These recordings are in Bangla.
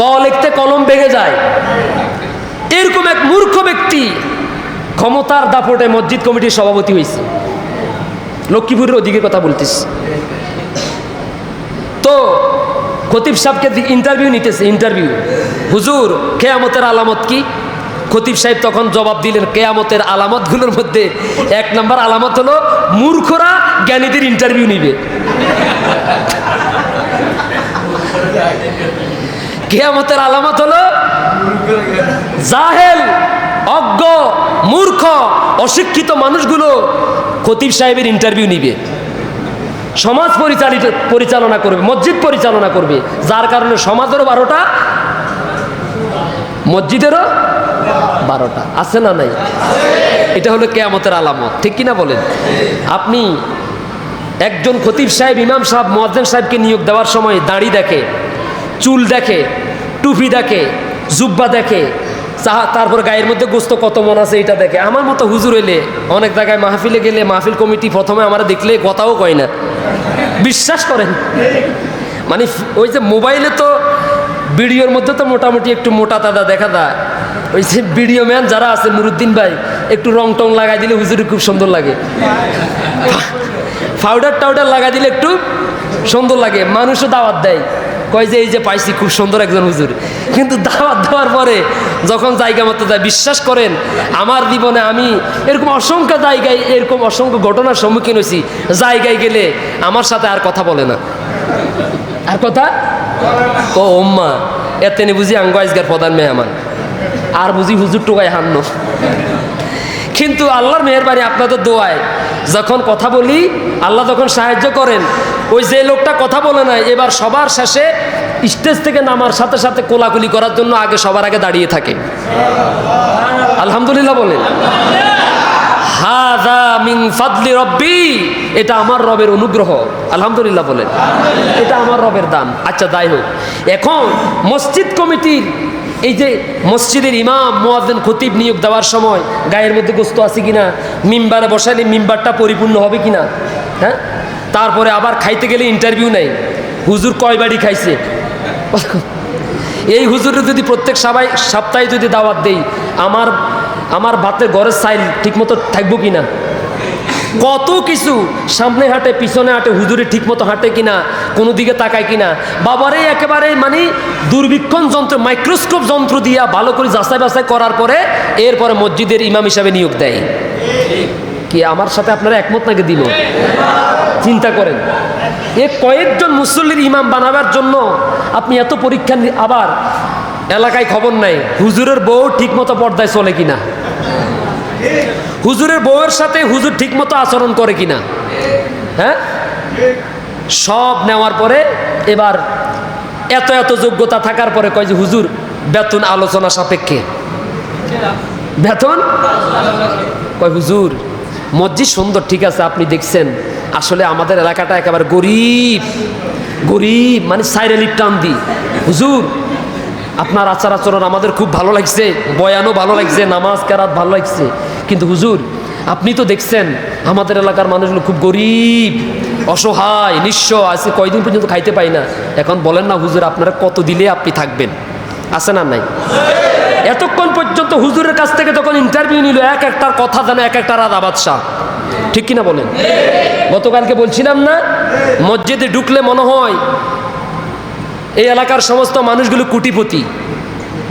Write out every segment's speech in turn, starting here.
ক লিখতে কলম ভেঙে যায়। এরকম এক মূর্খ ব্যক্তি ক্ষমতার দাপটে মসজিদ কমিটির সভাপতি হয়েছে। লক্ষ্মীপুরের ওদিকে কথা বলতেছি। তো খতিব সাহেবকে ইন্টারভিউ নিতেছে, ইন্টারভিউ, হুজুর কেয়ামতের আলামত কি? খতিব সাহেব তখন জবাব দিলেন, কেয়ামতের আলামতগুলোর মধ্যে 1 নম্বর আলামত হলো মূর্খরা জ্ঞানীদের ইন্টারভিউ নিবে। কেয়ামতের আলামত হলো জাহেল, অজ্ঞ, মূর্খ, অশিক্ষিত মানুষগুলো খতিব সাহেবের ইন্টারভিউ নিবে, সমাজ পরিচালনা করবে, মসজিদ পরিচালনা করবে, যার কারণে সমাজেরও 12টা, মসজিদেরও 12টা। আছে না নাই? এটা হলো কিয়ামতের আলামত, ঠিক কিনা বলেন? আপনি একজন খতিব সাহেব, ইমাম সাহেব, মুয়াজ্জিন সাহেবকে নিয়োগ দেওয়ার সময় দাড়ি দেখে, চুল দেখে, টুপি দেখে, জুব্বা দেখে, তারপর গায়ের মধ্যে গোস্ত কত মন আছে এটা দেখে। আমার মতো হুজুর হইলে অনেক জায়গায় মাহফিলে গেলে মাহফিল কমিটি প্রথমে আমরা দেখলে কথাও কয় না, বিশ্বাস করেন। মানে ওই যে মোবাইলে তো ভিডিওর মধ্যে তো মোটামুটি একটু মোটা তাজা দেখা যায়, ওই যে ভিডিও ম্যান যারা আছে নুরুদ্দিন ভাই একটু রং টং লাগাই দিলে হুজুরের খুব সুন্দর লাগে, পাউডার টাউডার লাগাই দিলে একটু সুন্দর লাগে, মানুষও দাওয়াত দেয়, কয় যে এই যে পাইছি খুব সুন্দর একজন হুজুর। কিন্তু দাওয়াত দেওয়ার পরে যখন জায়গা মতো যায়, বিশ্বাস করেন আমার জীবনে আমি এরকম অসংখ্য জায়গায় এরকম অসংখ্য ঘটনার সম্মুখীন হয়েছি, জায়গায় গেলে আমার সাথে আর কথা বলে না, আর কথা ও ওম্মা এতে বুঝি আঙ্গ আজকের প্রধান মেহমান, আর বুঝি হুজুর টুকায় হান্ন। কিন্তু আল্লাহর মেহেরবানি, আপনাদের দোয়ায় যখন কথা বলি আল্লাহ যখন সাহায্য করেন, ওই যে লোকটা কথা বলে নাই এবার সবার শেষে স্টেজ থেকে নামার সাথে সাথে কোলাকুলি করার জন্য আগে সবার আগে দাঁড়িয়ে থাকে। আলহামদুলিল্লাহ বলেন। হাযা মিন ফাদলি রব্বি, এটা আমার রবের অনুগ্রহ। আলহামদুলিল্লাহ বলেন, এটা আমার রবের দান। আচ্ছা যাই হোক, এখন মসজিদ কমিটির এই যে মসজিদের ইমাম, মুয়াজ্জিন, খতিব নিয়োগ দেওয়ার সময় গায়ের মধ্যে গোস্ত আছে কিনা, মিম্বারে বসাইলে মিম্বারটা পরিপূর্ণ হবে কিনা, হ্যাঁ, তারপরে আবার খাইতে গেলে ইন্টারভিউ নেই, হুজুর কয় বাড়ি খাইছে। এই হুজুরের যদি প্রত্যেক সপ্তাহে যদি দাওয়াত দেই, আমার ভাতের ঘরের সাইল ঠিকমতো থাকবো কিনা, কত কিছু, সামনে হাঁটে পিছনে হাঁটে, হুজুরে ঠিকমতো হাঁটে কিনা, কোনো দিকে তাকায় কিনা, বাবারে একেবারে মানে দূরবীক্ষণ যন্ত্র, মাইক্রোস্কোপ যন্ত্র দিয়া ভালো করে যাচাই বাছাই করার পরে এরপরে মসজিদের ইমাম হিসাবে নিয়োগ দেয়। কি আমার সাথে আপনারা একমত নাকি দিল? চিন্তা করেন, এ কয়েকজন মুসল্লির ইমাম বানাবার জন্য আপনি এত পরীক্ষা, আবার এলাকায় খবর নাই হুজুরের বউ ঠিকমতো পর্দায় চলে কিনা, হুজুরের বউয়ের সাথে হুজুর ঠিকমতো আচরণ করে কিনা, হ্যাঁ, সব নেওয়ার পরে এবার এত এত যোগ্যতা থাকার পরে কয় যে হুজুর বেতন আলোচনা সাপেক্ষে, বেতন কয় হুজুর মসজিদ সুন্দর ঠিক আছে আপনি দেখছেন, আসলে আমাদের এলাকাটা একেবারে গরিব গরিব, মানে সাইরেলির টান দি, হুজুর আপনার আচার আচরণ আমাদের খুব ভালো লাগছে, বয়ানও ভালো লাগছে, নামাজ কেরাত ভালো লাগছে, কিন্তু হুজুর আপনি তো দেখছেন আমাদের এলাকার মানুষগুলো খুব গরিব, অসহায়, নিঃস্ব, আজকে কয়দিন পর্যন্ত খাইতে পাই না। এখন বলেন না হুজুর আপনারা কত দিলে আপনি থাকবেন, আছে না নাই? এতক্ষণ পর্যন্ত হুজুরের কাছ থেকে যখন ইন্টারভিউ নিল, এক একটার কথা যেন এক একটা রাজা বাদশাহ, ঠিক কিনা বলেন? গতকালকে বলছিলাম না, মসজিদে ঢুকলে মনে হয় এই এলাকার সমস্ত মানুষগুলো কোটিপতি,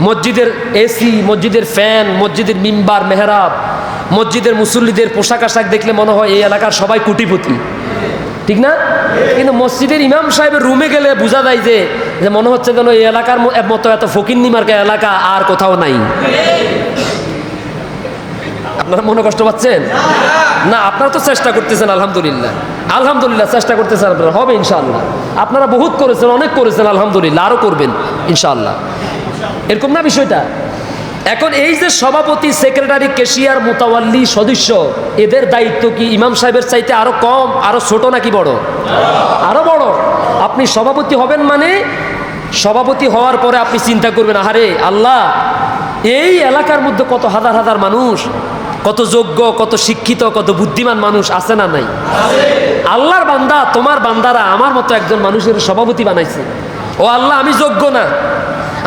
মসজিদের এসি, মসজিদের ফ্যান, মসজিদের মিম্বার, মেহরাব, মসজিদের মুসল্লিদের পোশাক আশাক দেখলে মনে হয় এই এলাকার সবাই কোটিপতি, ঠিক না? কিন্তু মসজিদের ইমাম সাহেবের রুমে গেলে বোঝা যায় যে মনে হচ্ছে যেন এই এলাকার মতো এত ফকিন্নি মার্কা এলাকা আর কোথাও নাই। আপনারা মনে কষ্ট পাচ্ছেন না? আপনারা তো চেষ্টা করতেছেন, আলহামদুলিল্লাহ, আলহামদুলিল্লাহ চেষ্টা করতেছেন, আপনারা হবে ইনশাআল্লাহ। আপনারা বহুত করেছেন, অনেক করেছেন, আলহামদুলিল্লাহ, আরও করবেন ইনশাআল্লাহ। এরকম না বিষয়টা? এখন এই যে সভাপতি, সেক্রেটারি, ক্যাশিয়ার, মুতাওয়াল্লি, সদস্য, এদের দায়িত্ব কি ইমাম সাহেবের চাইতে আরো কম, আরো ছোট নাকি বড়? আরো বড়। আপনি সভাপতি হবেন মানে সভাপতি হওয়ার পরে আপনি চিন্তা করবেন, আহারে আল্লাহ, এই এলাকার মধ্যে কত হাজার হাজার মানুষ, কত যোগ্য, কত শিক্ষিত, কত বুদ্ধিমান মানুষ আছে না নাই? আল্লাহর বান্দা, তোমার বান্দারা আমার মতো একজন মানুষের সভাপতি বানাইছে। ও আল্লাহ, আমি যোগ্য না,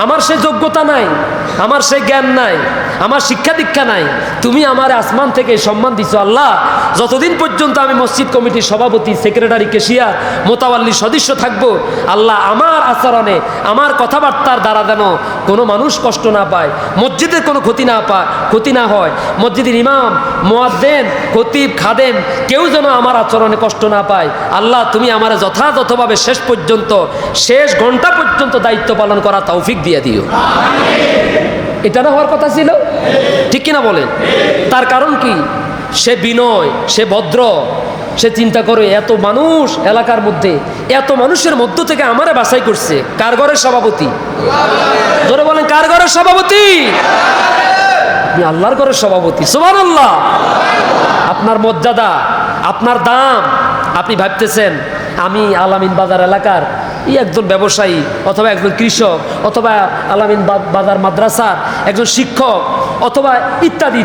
আমার সে যোগ্যতা নাই, আমার সে জ্ঞান নাই, আমার শিক্ষা দীক্ষা নাই, তুমি আমার আসমান থেকে সম্মান দিছো আল্লাহ। যতদিন পর্যন্ত আমি মসজিদ কমিটির সভাপতি, সেক্রেটারি, কেশিয়ার, মোতাওয়াল্লি সদস্য থাকবো, আল্লাহ আমার আচরণে, আমার কথাবার্তার দ্বারা যেন কোনো মানুষ কষ্ট না পায়, মসজিদের কোনো ক্ষতি না হয়, মসজিদের ইমাম, মুয়াজ্জিন, খতিব, খাদেম কেউ যেন আমার আচরণে কষ্ট না পায়। আল্লাহ তুমি আমার যথাযথভাবে শেষ পর্যন্ত, শেষ ঘন্টা পর্যন্ত দায়িত্ব পালন করা তৌফিক দিয়ে দিও। এটা না হওয়ার কথা ছিল, ঠিক কিনা বলেন? তার কারণ কি? সে বিনয়, সে ভদ্র, সে চিন্তা করে এত মানুষ এলাকার মধ্যে, এত মানুষের মধ্য থেকে আমারে বাছাই করছে। কার ঘরের সভাপতি? জোরে বলেন, কার ঘরের সভাপতি? আপনি আল্লাহর ঘরের সভাপতি। সুবহানাল্লাহ। আপনার মর্যাদা, আপনার দাম, আপনি ভাবতেছেন আমি আলামিন বাজার এলাকার একজন ব্যবসায়ী, অথবা একজন কৃষক, অথবা আলামিন বাজার মাদ্রাসার একজন শিক্ষক, অথবা ইত্যাদি।